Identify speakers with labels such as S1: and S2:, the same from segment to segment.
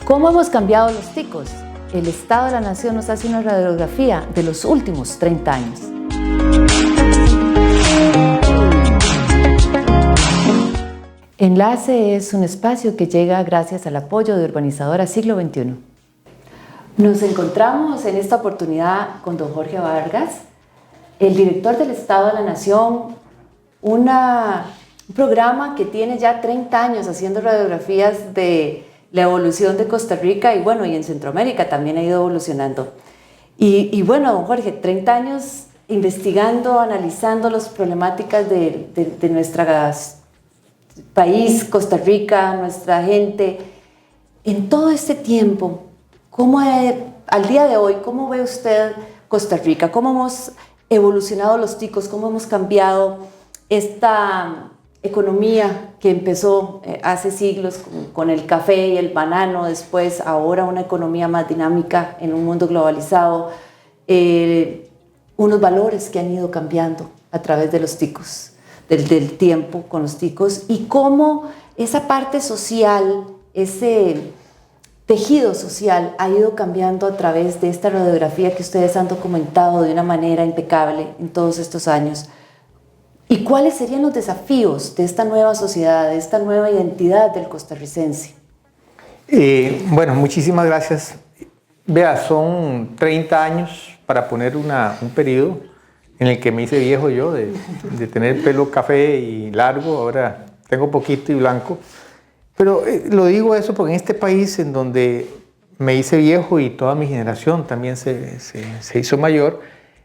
S1: ¿Cómo hemos cambiado los ticos? El Estado de la Nación nos hace una radiografía de los últimos 30 años. Enlace es un espacio que llega gracias al apoyo de Urbanizadora Siglo XXI. Nos encontramos en esta oportunidad con don Jorge Vargas, el director del Estado de la Nación, un programa que tiene ya 30 años haciendo radiografías de la evolución de Costa Rica y en Centroamérica también ha ido evolucionando. Y don Jorge, 30 años investigando, analizando las problemáticas de nuestro país, Costa Rica, nuestra gente. En todo este tiempo, al día de hoy, ¿cómo ve usted Costa Rica? ¿Cómo hemos evolucionado los ticos? ¿Cómo hemos cambiado esta economía que empezó hace siglos con el café y el banano, después ahora una economía más dinámica en un mundo globalizado, unos valores que han ido cambiando a través de los ticos, del tiempo con los ticos, y cómo esa parte social, ese tejido social ha ido cambiando a través de esta radiografía que ustedes han documentado de una manera impecable en todos estos años? ¿Y cuáles serían los desafíos de esta nueva sociedad, de esta nueva identidad del costarricense?
S2: Muchísimas gracias. Vea, son 30 años para poner un periodo en el que me hice viejo yo, de tener pelo café y largo, ahora tengo poquito y blanco. Pero lo digo eso porque en este país en donde me hice viejo y toda mi generación también se hizo mayor,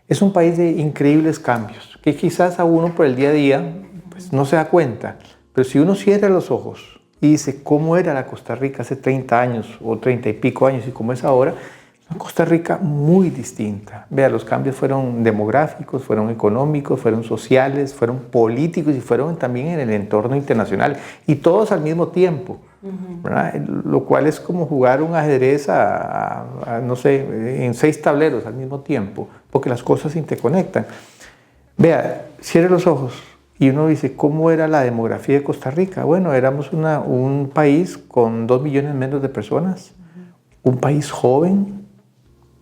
S2: es un país de increíbles cambios, que quizás a uno por el día a día pues, no se da cuenta. Pero si uno cierra los ojos y dice cómo era la Costa Rica hace 30 años o 30 y pico años y cómo es ahora, es una Costa Rica muy distinta. Vea, los cambios fueron demográficos, fueron económicos, fueron sociales, fueron políticos y fueron también en el entorno internacional. Y todos al mismo tiempo. ¿Verdad? Lo cual es como jugar un ajedrez no sé, en 6 tableros al mismo tiempo, porque las cosas se interconectan. Vea, cierre los ojos y uno dice, ¿cómo era la demografía de Costa Rica? Bueno, éramos un país con 2 millones menos de personas, un país joven,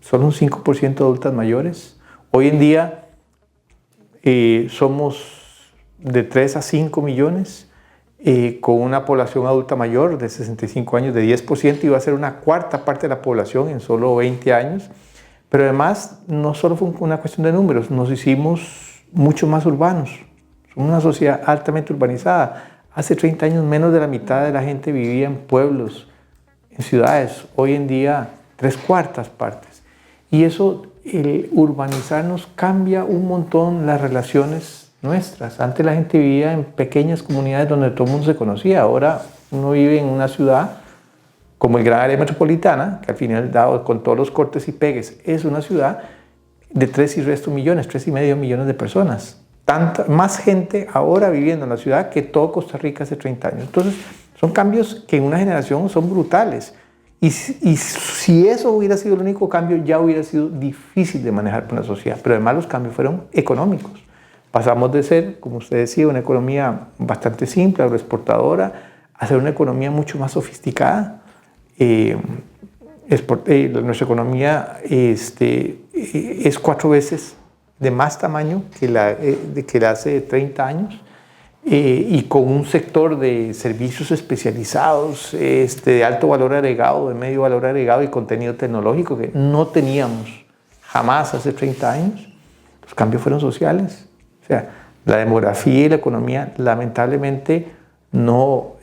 S2: solo un 5% de adultas mayores. Hoy en día somos de 3 a 5 millones, con una población adulta mayor de 65 años de 10%, y va a ser una cuarta parte de la población en solo 20 años. Pero además, no solo fue una cuestión de números, nos hicimos mucho más urbanos. Somos una sociedad altamente urbanizada. Hace 30 años menos de la mitad de la gente vivía en pueblos, en ciudades. Hoy en día, 3/4 partes. Y eso, el urbanizarnos, cambia un montón las relaciones nuestras. Antes la gente vivía en pequeñas comunidades donde todo el mundo se conocía. Ahora uno vive en una ciudad como el gran área metropolitana, que al final, dado con todos los cortes y pegues, es una ciudad de 3 y resto millones, 3,5 millones de personas. Más gente ahora viviendo en la ciudad que todo Costa Rica hace 30 años. Entonces, son cambios que en una generación son brutales. Y si eso hubiera sido el único cambio, ya hubiera sido difícil de manejar para una sociedad. Pero además los cambios fueron económicos. Pasamos de ser, como usted decía, una economía bastante simple, agroexportadora, a ser una economía mucho más sofisticada. Nuestra economía es 4 veces de más tamaño que la de hace 30 años, y con un sector de servicios especializados, de alto valor agregado, de medio valor agregado y contenido tecnológico que no teníamos jamás hace 30 años. Los cambios fueron sociales. O sea, la demografía y la economía lamentablemente no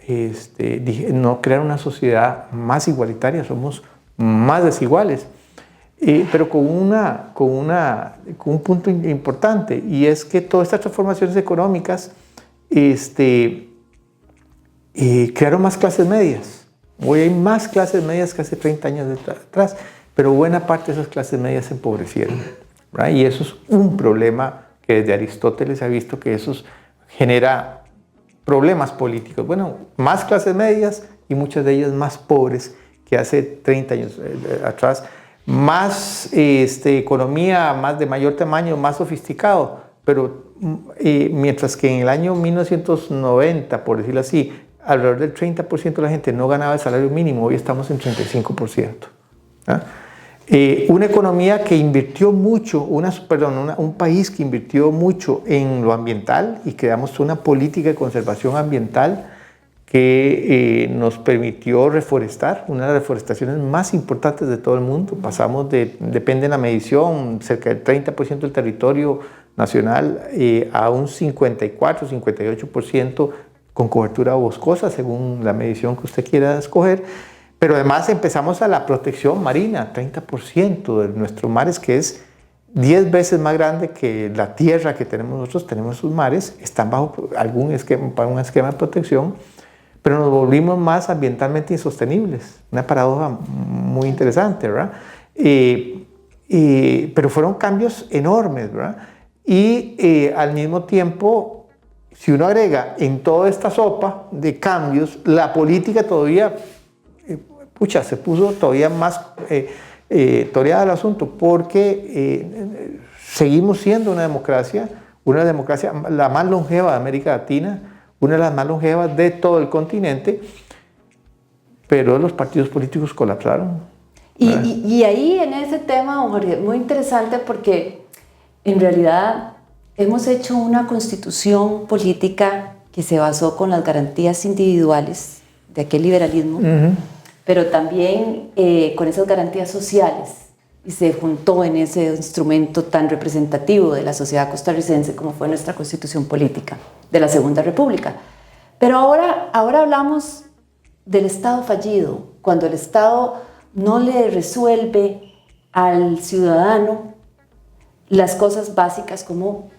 S2: crearon una sociedad más igualitaria, somos más desiguales. Pero con un punto importante, y es que todas estas transformaciones económicas crearon más clases medias. Hoy hay más clases medias que hace 30 años atrás, pero buena parte de esas clases medias se empobrecieron, ¿verdad? Y eso es un problema que desde Aristóteles se ha visto que eso genera problemas políticos. Bueno, más clases medias y muchas de ellas más pobres que hace 30 años atrás. Más economía, más de mayor tamaño, más sofisticado, pero mientras que en el año 1990, por decirlo así, alrededor del 30% de la gente no ganaba el salario mínimo, hoy estamos en 35%. Una economía que invirtió mucho, un país que invirtió mucho en lo ambiental y creamos una política de conservación ambiental que nos permitió reforestar, una de las reforestaciones más importantes de todo el mundo. Pasamos depende de la medición, cerca del 30% del territorio nacional a un 54, 58% con cobertura boscosa, según la medición que usted quiera escoger. Pero además empezamos a la protección marina, 30% de nuestros mares, que es 10 veces más grande que la tierra que tenemos nosotros. Tenemos sus mares, están bajo un esquema de protección, pero nos volvimos más ambientalmente insostenibles. Una paradoja muy interesante, ¿verdad? Pero fueron cambios enormes, ¿verdad? Y al mismo tiempo, si uno agrega en toda esta sopa de cambios, la política todavía, se puso todavía más toreada el asunto, porque seguimos siendo una democracia la más longeva de América Latina, una de las más longevas de todo el continente, pero los partidos políticos colapsaron.
S1: Y ahí en ese tema, don Jorge, muy interesante porque en realidad hemos hecho una constitución política que se basó con las garantías individuales de aquel liberalismo, pero también con esas garantías sociales, y se juntó en ese instrumento tan representativo de la sociedad costarricense como fue nuestra constitución política de la Segunda República. Pero ahora hablamos del Estado fallido, cuando el Estado no le resuelve al ciudadano las cosas básicas como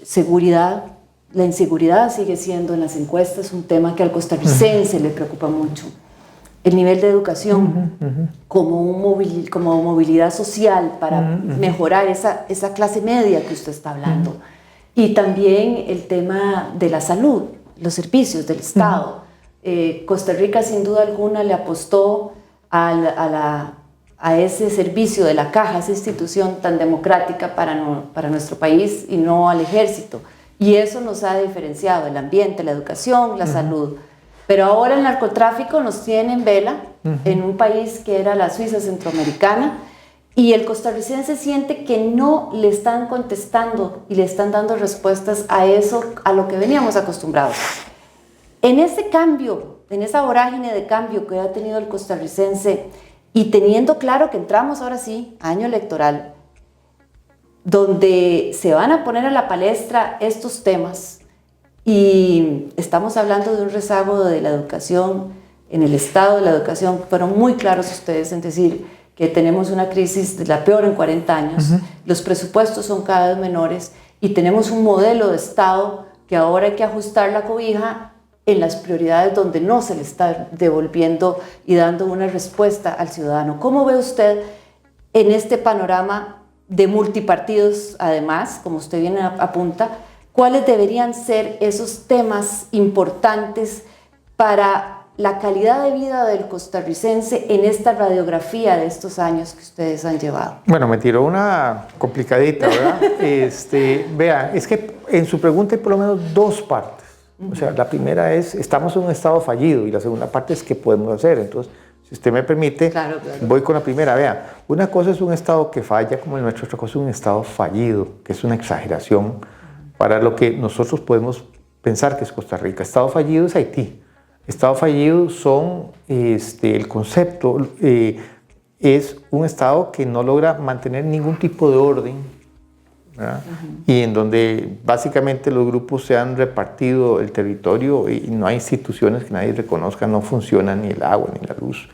S1: seguridad. La inseguridad sigue siendo en las encuestas un tema que al costarricense le preocupa mucho. El nivel de educación como movilidad social para mejorar esa clase media que usted está hablando. Y también el tema de la salud, los servicios del Estado. Costa Rica sin duda alguna le apostó a ese servicio de la caja, esa institución tan democrática para nuestro país y no al ejército. Y eso nos ha diferenciado, el ambiente, la educación, la salud. Pero ahora el narcotráfico nos tiene en vela en un país que era la Suiza centroamericana, y el costarricense siente que no le están contestando y le están dando respuestas a eso, a lo que veníamos acostumbrados. En ese cambio, en esa vorágine de cambio que ha tenido el costarricense, y teniendo claro que entramos ahora sí, año electoral, donde se van a poner a la palestra estos temas, y estamos hablando de un rezago de la educación, en el estado de la educación, fueron muy claros ustedes en decir que tenemos una crisis de la peor en 40 años, los presupuestos son cada vez menores y tenemos un modelo de estado que ahora hay que ajustar la cobija en las prioridades donde no se le está devolviendo y dando una respuesta al ciudadano. ¿Cómo ve usted en este panorama de multipartidos, además, como usted bien apunta, cuáles deberían ser esos temas importantes para la calidad de vida del costarricense en esta radiografía de estos años que ustedes han llevado?
S2: Bueno, me tiró una complicadita, ¿verdad? Vea, es que en su pregunta hay por lo menos dos partes. O sea, la primera es, estamos en un estado fallido, y la segunda parte es, ¿qué podemos hacer? Entonces, si usted me permite, claro. Voy con la primera. Vea, una cosa es un estado que falla como el nuestro, otra cosa es un estado fallido, que es una exageración para lo que nosotros podemos pensar que es Costa Rica. Estado fallido es Haití. Estado fallido son, el concepto es un estado que no logra mantener ningún tipo de orden, ¿verdad? Y en donde básicamente los grupos se han repartido el territorio y no hay instituciones que nadie reconozca, no funciona ni el agua ni la luz.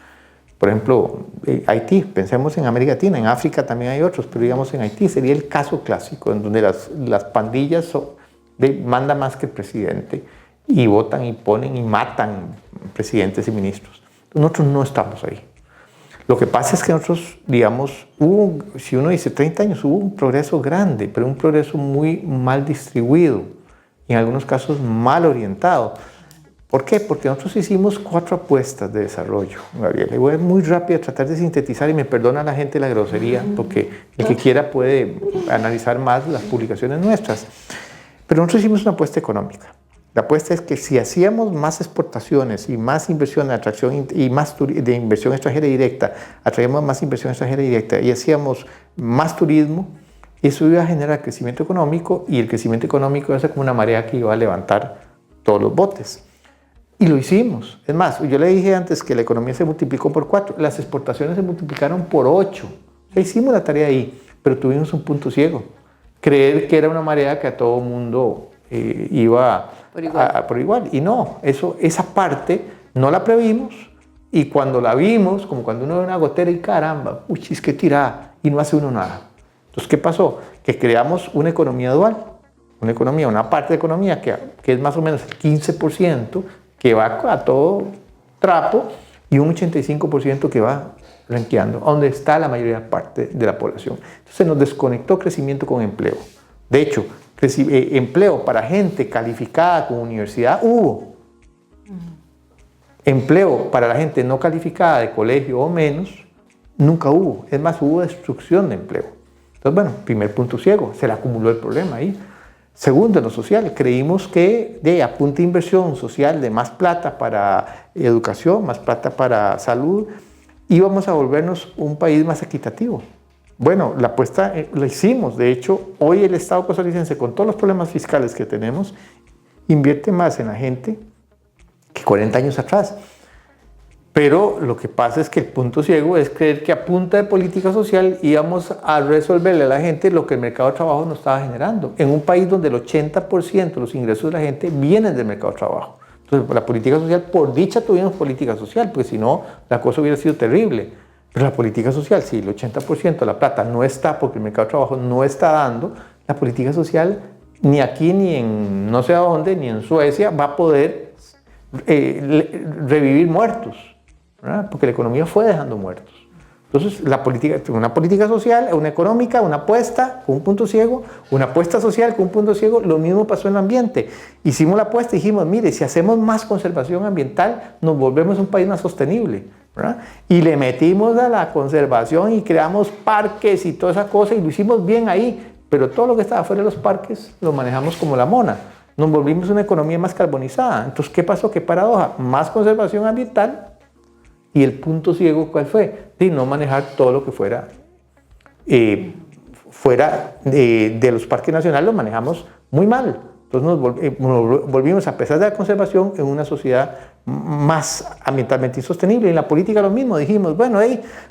S2: Por ejemplo, Haití, pensemos en América Latina, en África también hay otros, pero digamos en Haití sería el caso clásico, en donde las pandillas mandan más que el presidente y votan y ponen y matan presidentes y ministros. Nosotros no estamos ahí. Lo que pasa es que nosotros, digamos, si uno dice 30 años, hubo un progreso grande, pero un progreso muy mal distribuido y en algunos casos mal orientado. ¿Por qué? Porque nosotros hicimos 4 apuestas de desarrollo, Gabriela. Y voy a muy rápido a tratar de sintetizar, y me perdona la gente la grosería, porque el que quiera puede analizar más las publicaciones nuestras. Pero nosotros hicimos una apuesta económica. La apuesta es que si hacíamos más exportaciones y más inversión de atracción y más de inversión extranjera directa, atraíamos más inversión extranjera directa y hacíamos más turismo, eso iba a generar crecimiento económico y el crecimiento económico iba a ser como una marea que iba a levantar todos los botes. Y lo hicimos. Es más, yo le dije antes que la economía se multiplicó por 4, las exportaciones se multiplicaron por 8. O sea, hicimos la tarea ahí, pero tuvimos un punto ciego. Creer que era una marea que a todo mundo iba por igual. Y no, esa parte no la previmos y cuando la vimos, como cuando uno ve una gotera y caramba, uy, es que tirada y no hace uno nada. Entonces, ¿qué pasó? Que creamos una economía dual, una parte de economía que es más o menos el 15%, que va a todo trapo y un 85% que va ranqueando, donde está la mayoría parte de la población. Entonces nos desconectó crecimiento con empleo. De hecho, empleo para gente calificada con universidad hubo. Empleo para la gente no calificada de colegio o menos, nunca hubo. Es más, hubo destrucción de empleo. Entonces, bueno, primer punto ciego, se le acumuló el problema ahí. Segundo, en lo social, creímos que a punta de inversión social de más plata para educación, más plata para salud, íbamos a volvernos un país más equitativo. Bueno, la apuesta la hicimos. De hecho, hoy el Estado costarricense, con todos los problemas fiscales que tenemos, invierte más en la gente que 40 años atrás. Pero lo que pasa es que el punto ciego es creer que a punta de política social íbamos a resolverle a la gente lo que el mercado de trabajo no estaba generando. En un país donde el 80% de los ingresos de la gente vienen del mercado de trabajo. Entonces, la política social, por dicha tuvimos política social, porque si no, la cosa hubiera sido terrible. Pero la política social, si el 80% de la plata no está porque el mercado de trabajo no está dando, la política social ni aquí ni en no sé a dónde, ni en Suecia, va a poder revivir muertos. ¿Verdad? Porque la economía fue dejando muertos. Entonces, una política social, una económica, una apuesta con un punto ciego, una apuesta social con un punto ciego, lo mismo pasó en el ambiente. Hicimos la apuesta y dijimos, mire, si hacemos más conservación ambiental, nos volvemos un país más sostenible. ¿Verdad? Y le metimos a la conservación y creamos parques y toda esa cosa y lo hicimos bien ahí, pero todo lo que estaba fuera de los parques lo manejamos como la mona. Nos volvimos una economía más carbonizada. Entonces, ¿qué pasó? ¿Qué paradoja? Más conservación ambiental. Y el punto ciego, ¿cuál fue? De no manejar todo lo que fuera de los parques nacionales, lo manejamos muy mal. Entonces nos volvimos, a pesar de la conservación, en una sociedad más ambientalmente insostenible. Y en la política lo mismo, dijimos, bueno,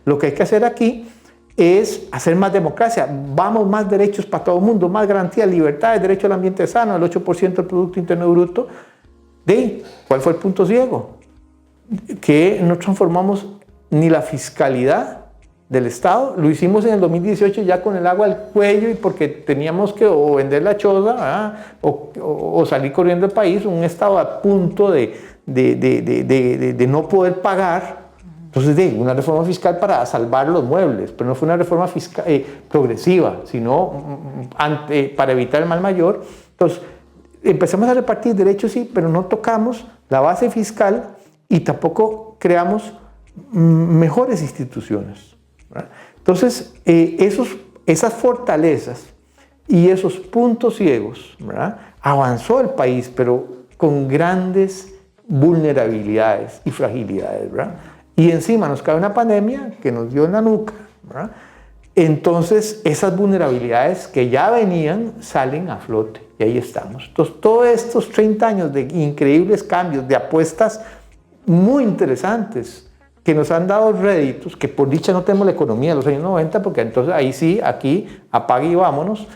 S2: lo que hay que hacer aquí es hacer más democracia, vamos más derechos para todo el mundo, más garantías, libertades, derecho al ambiente sano, el 8% del Producto Interno Bruto. ¿Cuál fue el punto ciego? Que no transformamos ni la fiscalidad del Estado. Lo hicimos en el 2018 ya con el agua al cuello y porque teníamos que o vender la choza o salir corriendo del país, un Estado a punto de no poder pagar. Entonces, una reforma fiscal para salvar los muebles, pero no fue una reforma fiscal progresiva, sino para evitar el mal mayor. Entonces, empezamos a repartir derechos, sí, pero no tocamos la base fiscal y tampoco creamos mejores instituciones, ¿verdad? Entonces, esas fortalezas y esos puntos ciegos, ¿verdad? Avanzó el país, pero con grandes vulnerabilidades y fragilidades, ¿verdad? Y encima nos cae una pandemia que nos dio en la nuca, ¿verdad? Entonces, esas vulnerabilidades que ya venían salen a flote y ahí estamos. Entonces, todos estos 30 años de increíbles cambios, de apuestas muy interesantes que nos han dado réditos, que por dicha no tenemos la economía de los años 90, porque entonces ahí sí, aquí apague y vámonos.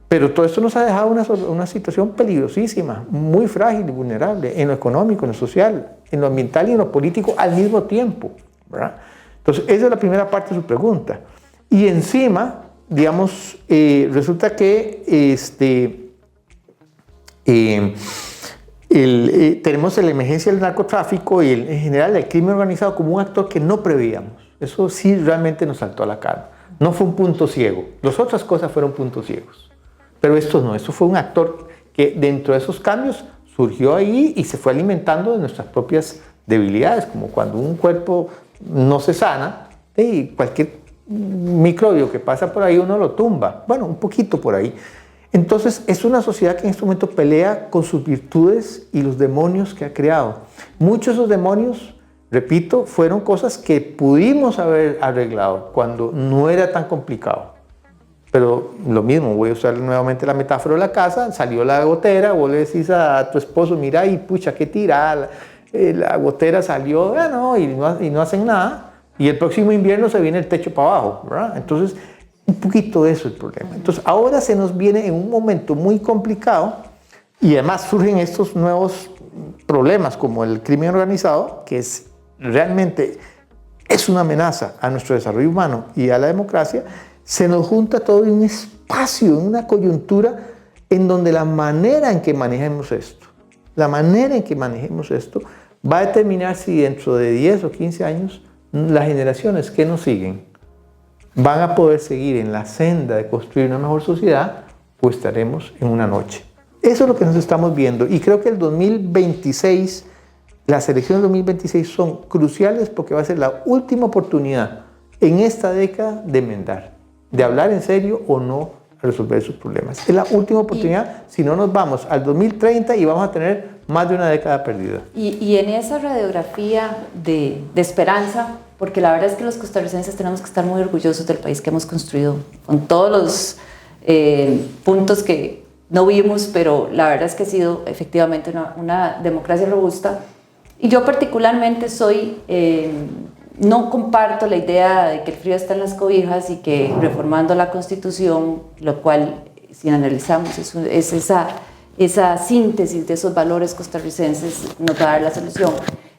S2: Pero todo esto nos ha dejado una situación peligrosísima, muy frágil y vulnerable, en lo económico, en lo social, en lo ambiental y en lo político al mismo tiempo, ¿verdad? Entonces, esa es la primera parte de su pregunta. Y encima, digamos, resulta que tenemos la emergencia del narcotráfico y en general el crimen organizado como un actor que no prevíamos. Eso sí realmente nos saltó a la cara. No fue un punto ciego. Las otras cosas fueron puntos ciegos. Pero esto no, esto fue un actor que dentro de esos cambios surgió ahí y se fue alimentando de nuestras propias debilidades, como cuando un cuerpo no se sana, y cualquier microbio que pasa por ahí uno lo tumba. Bueno, un poquito por ahí. Entonces, es una sociedad que en este momento pelea con sus virtudes y los demonios que ha creado. Muchos de esos demonios, repito, fueron cosas que pudimos haber arreglado cuando no era tan complicado. Pero lo mismo, voy a usar nuevamente la metáfora de la casa, salió la gotera, vos le decís a tu esposo, mira, y pucha, qué tirada, la gotera salió, y no hacen nada, y el próximo invierno se viene el techo para abajo, ¿verdad? Entonces, un poquito de eso es el problema. Entonces, ahora se nos viene en un momento muy complicado, y además surgen estos nuevos problemas, como el crimen organizado, que realmente es una amenaza a nuestro desarrollo humano y a la democracia. Se nos junta todo en un espacio, en una coyuntura en donde la manera en que manejemos esto va a determinar si dentro de 10 o 15 años las generaciones que nos siguen van a poder seguir en la senda de construir una mejor sociedad o estaremos en una noche. Eso es lo que nos estamos viendo, y creo que el 2026, las elecciones del 2026 son cruciales porque va a ser la última oportunidad en esta década de enmendar, de hablar en serio o no a resolver sus problemas. Es la última oportunidad, si no nos vamos al 2030 y vamos a tener más de una década perdida.
S1: Y en esa radiografía de esperanza, porque la verdad es que los costarricenses tenemos que estar muy orgullosos del país que hemos construido, con todos los puntos que no vimos, pero la verdad es que ha sido efectivamente una democracia robusta. Y yo particularmente no comparto la idea de que el frío está en las cobijas y que reformando la Constitución, lo cual, si analizamos, es esa síntesis de esos valores costarricenses, nos va a dar la solución.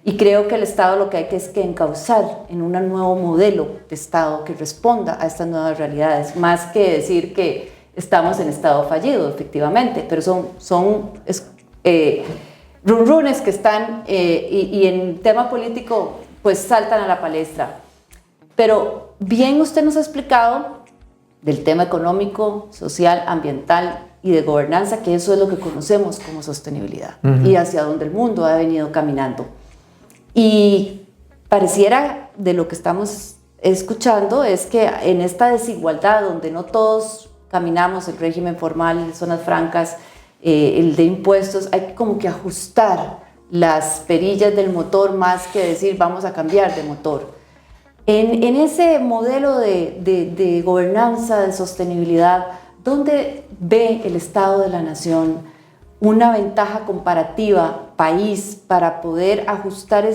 S1: Y creo que el Estado lo que hay que es que encauzar en un nuevo modelo de Estado que responda a estas nuevas realidades, más que decir que estamos en estado fallido, efectivamente, pero son runrunes que están, y en tema político, pues saltan a la palestra. Pero bien usted nos ha explicado del tema económico, social, ambiental y de gobernanza, que eso es lo que conocemos como sostenibilidad y hacia donde el mundo ha venido caminando. Y pareciera, de lo que estamos escuchando, es que en esta desigualdad donde no todos caminamos el régimen formal, zonas francas, el de impuestos, hay como que ajustar las perillas del motor más que decir vamos a cambiar de motor. En ese modelo de gobernanza, de sostenibilidad, ¿dónde ve el Estado de la Nación una ventaja comparativa país para poder ajustar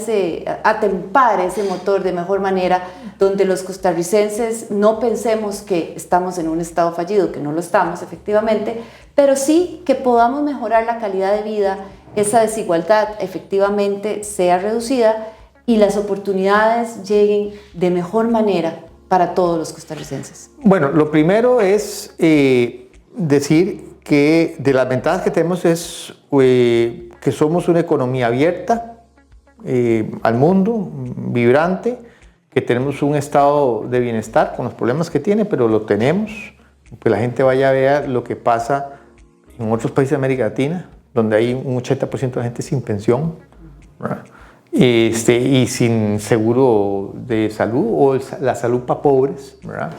S1: atempar ese motor de mejor manera, donde los costarricenses no pensemos que estamos en un estado fallido, que no lo estamos efectivamente, pero sí que podamos mejorar la calidad de vida, esa desigualdad efectivamente sea reducida y las oportunidades lleguen de mejor manera para todos los costarricenses?
S2: Bueno, lo primero es decir que de las ventajas que tenemos es que somos una economía abierta al mundo, vibrante, que tenemos un estado de bienestar con los problemas que tiene, pero lo tenemos. Pues la gente vaya a ver lo que pasa en otros países de América Latina, donde hay un 80% de gente sin pensión, ¿verdad? Y sin seguro de salud o la salud para pobres, ¿verdad?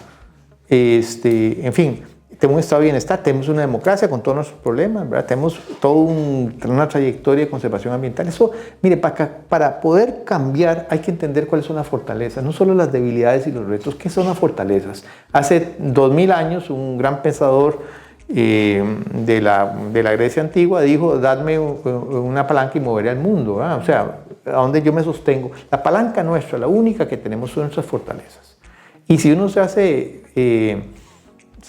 S2: En fin, tenemos un estado de bienestar, tenemos una democracia con todos nuestros problemas, ¿verdad? Tenemos toda una trayectoria de conservación ambiental. Eso, mire, para poder cambiar hay que entender cuáles son las fortalezas, no solo las debilidades y los retos. ¿Qué son las fortalezas? Hace 2000 años un gran pensador de la Grecia antigua dijo: dadme una palanca y moveré al mundo, ¿verdad? O sea, a donde yo me sostengo. La palanca nuestra, la única que tenemos, son nuestras fortalezas. Y si uno se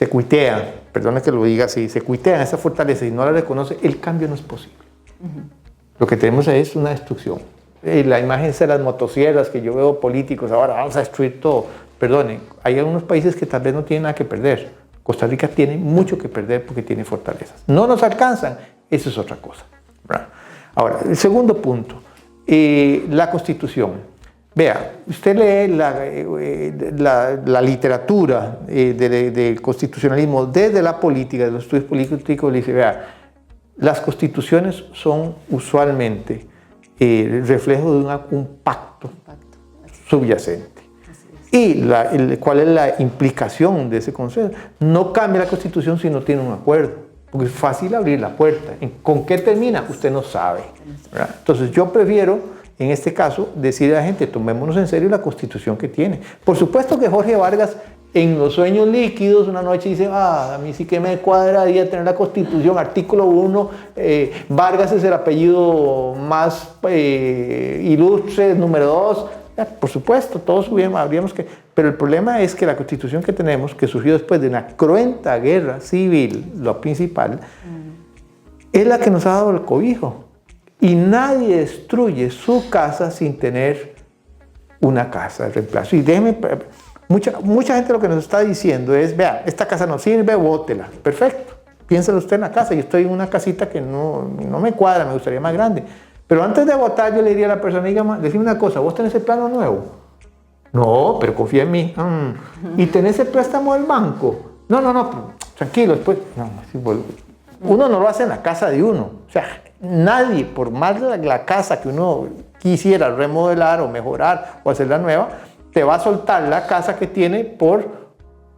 S2: cuitea, perdone que lo diga así, se cuitea en esa fortaleza y no la reconoce, el cambio no es posible. Lo que tenemos es una destrucción. La imagen de las motosierras que yo veo políticos, ahora vamos a destruir todo. Perdone, hay algunos países que tal vez no tienen nada que perder. Costa Rica tiene mucho que perder porque tiene fortalezas. No nos alcanzan, eso es otra cosa, ¿verdad? Ahora, el segundo punto, la Constitución. Vea, usted lee la literatura del constitucionalismo desde la política, de los estudios políticos, le dice: vea, las constituciones son usualmente reflejo de un pacto subyacente. Y ¿cuál es la implicación de ese consenso? No cambia la Constitución si no tiene un acuerdo. porque es fácil abrir la puerta. ¿Con qué termina? Usted no sabe, ¿verdad? Entonces yo prefiero, en este caso, decirle a la gente, tomémonos en serio la Constitución que tiene. Por supuesto que Jorge Vargas, en los sueños líquidos, una noche dice, a mí sí que me cuadraría tener la Constitución, artículo 1, Vargas es el apellido más ilustre, número 2. Por supuesto, todos habríamos que... Pero el problema es que la Constitución que tenemos, que surgió después de una cruenta guerra civil, lo principal, es la que nos ha dado el cobijo. Y nadie destruye su casa sin tener una casa de reemplazo. Y déjeme... Mucha gente lo que nos está diciendo es, vea, esta casa no sirve, bótela. Perfecto, piénselo usted en la casa. Yo estoy en una casita que no me cuadra, me gustaría más grande. Pero antes de votar yo le diría a la persona, decime una cosa, ¿vos tenés el plano nuevo? No, pero confía en mí. ¿Y tenés el préstamo del banco? No, tranquilo, después... Uno no lo hace en la casa de uno. O sea, nadie, por más la casa que uno quisiera remodelar o mejorar o hacerla nueva, te va a soltar la casa que tiene por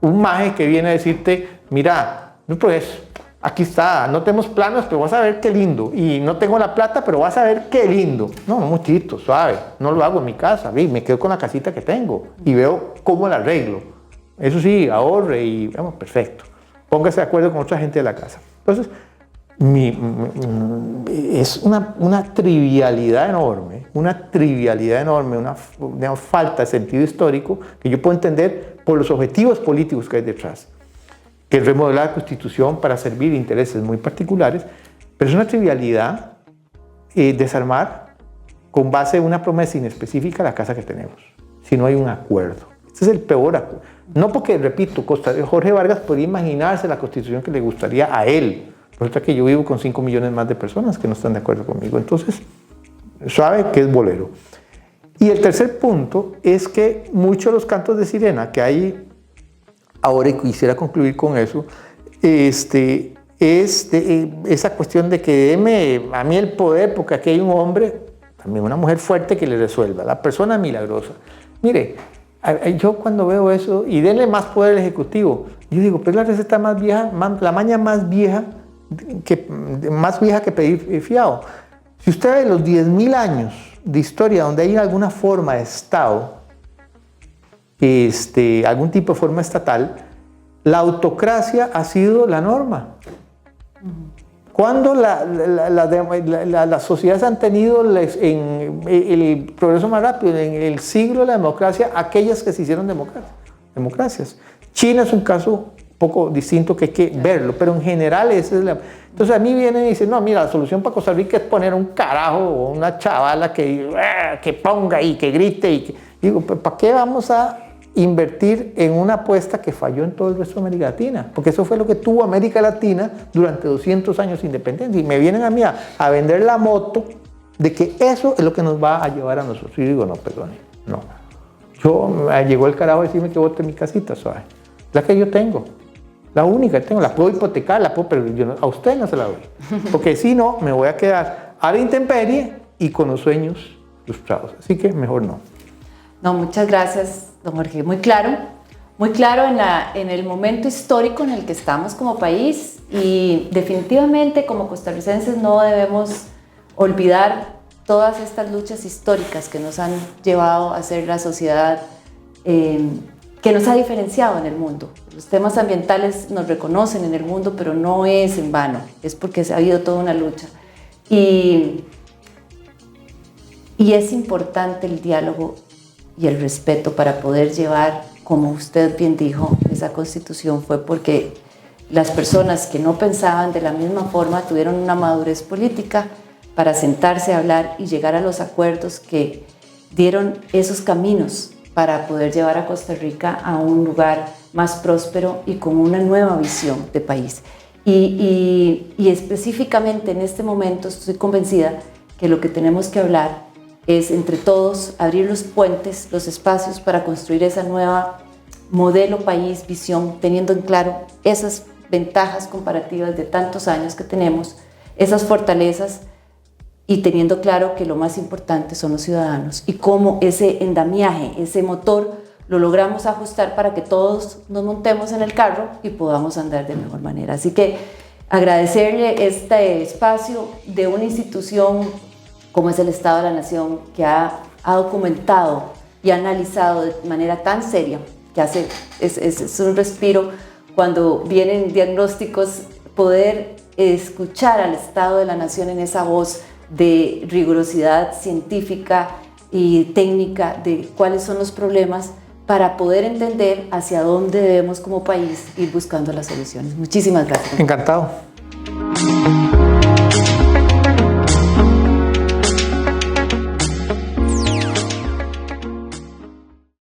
S2: un maje que viene a decirte, mira, pues aquí está, no tenemos planos, pero vas a ver qué lindo. Y no tengo la plata, pero vas a ver qué lindo. No, muchito, suave, no lo hago en mi casa, me quedo con la casita que tengo y veo cómo la arreglo. Eso sí, ahorre y vamos, perfecto. Póngase de acuerdo con otra gente de la casa. Entonces, es una trivialidad enorme, una falta de sentido histórico que yo puedo entender por los objetivos políticos que hay detrás, que es remodelar la Constitución para servir intereses muy particulares, pero es una trivialidad desarmar con base en una promesa inespecífica la casa que tenemos, si no hay un acuerdo. Este es el peor acuerdo. No porque, repito, Jorge Vargas podría imaginarse la Constitución que le gustaría a él. Resulta que yo vivo con 5 millones más de personas que no están de acuerdo conmigo. Entonces, sabe que es bolero. Y el tercer punto es que muchos de los cantos de sirena que hay ahora, y quisiera concluir con eso, es esa cuestión de que deme a mí el poder porque aquí hay un hombre, también una mujer fuerte que le resuelva, la persona milagrosa. Mire, yo cuando veo eso, y denle más poder al Ejecutivo, yo digo, pero es la receta más vieja, la maña más vieja que pedir fiado. Si usted ve los 10.000 años de historia donde hay alguna forma de Estado, algún tipo de forma estatal, la autocracia ha sido la norma. Cuando las sociedades han tenido el progreso más rápido, en el siglo de la democracia, aquellas que se hicieron democracias. China es un caso poco distinto que hay que verlo, pero en general esa es la... Entonces a mí vienen y dicen, no, mira, la solución para Costa Rica es poner un carajo o una chavala que ponga y que grite. Y digo, ¿para qué vamos a invertir en una apuesta que falló en todo el resto de América Latina? Porque eso fue lo que tuvo América Latina durante 200 años de independencia. Y me vienen a mí a vender la moto de que eso es lo que nos va a llevar a nosotros. Y digo, no, perdone, no. Llegó el carajo a decirme que bote mi casita, suave. La que yo tengo. La única que tengo, la puedo hipotecar, pero a usted no se la doy. Porque si no, me voy a quedar a la intemperie y con los sueños frustrados. Así que mejor no.
S1: No, muchas gracias, don Jorge. Muy claro en el momento histórico en el que estamos como país, y definitivamente como costarricenses no debemos olvidar todas estas luchas históricas que nos han llevado a ser la sociedad que nos ha diferenciado en el mundo. Los temas ambientales nos reconocen en el mundo, pero no es en vano, es porque ha habido toda una lucha. Y es importante el diálogo y el respeto para poder llevar, como usted bien dijo, esa Constitución fue porque las personas que no pensaban de la misma forma tuvieron una madurez política para sentarse a hablar y llegar a los acuerdos que dieron esos caminos para poder llevar a Costa Rica a un lugar más próspero y con una nueva visión de país. Y específicamente en este momento estoy convencida que lo que tenemos que hablar es entre todos abrir los puentes, los espacios para construir esa nueva modelo país, visión, teniendo en claro esas ventajas comparativas de tantos años que tenemos, esas fortalezas, y teniendo claro que lo más importante son los ciudadanos y cómo ese endamiaje, ese motor, lo logramos ajustar para que todos nos montemos en el carro y podamos andar de mejor manera. Así que agradecerle este espacio de una institución como es el Estado de la Nación, que ha documentado y ha analizado de manera tan seria, que es un respiro cuando vienen diagnósticos, poder escuchar al Estado de la Nación en esa voz de rigurosidad científica y técnica de cuáles son los problemas para poder entender hacia dónde debemos como país ir buscando las soluciones. Muchísimas gracias.
S2: Encantado.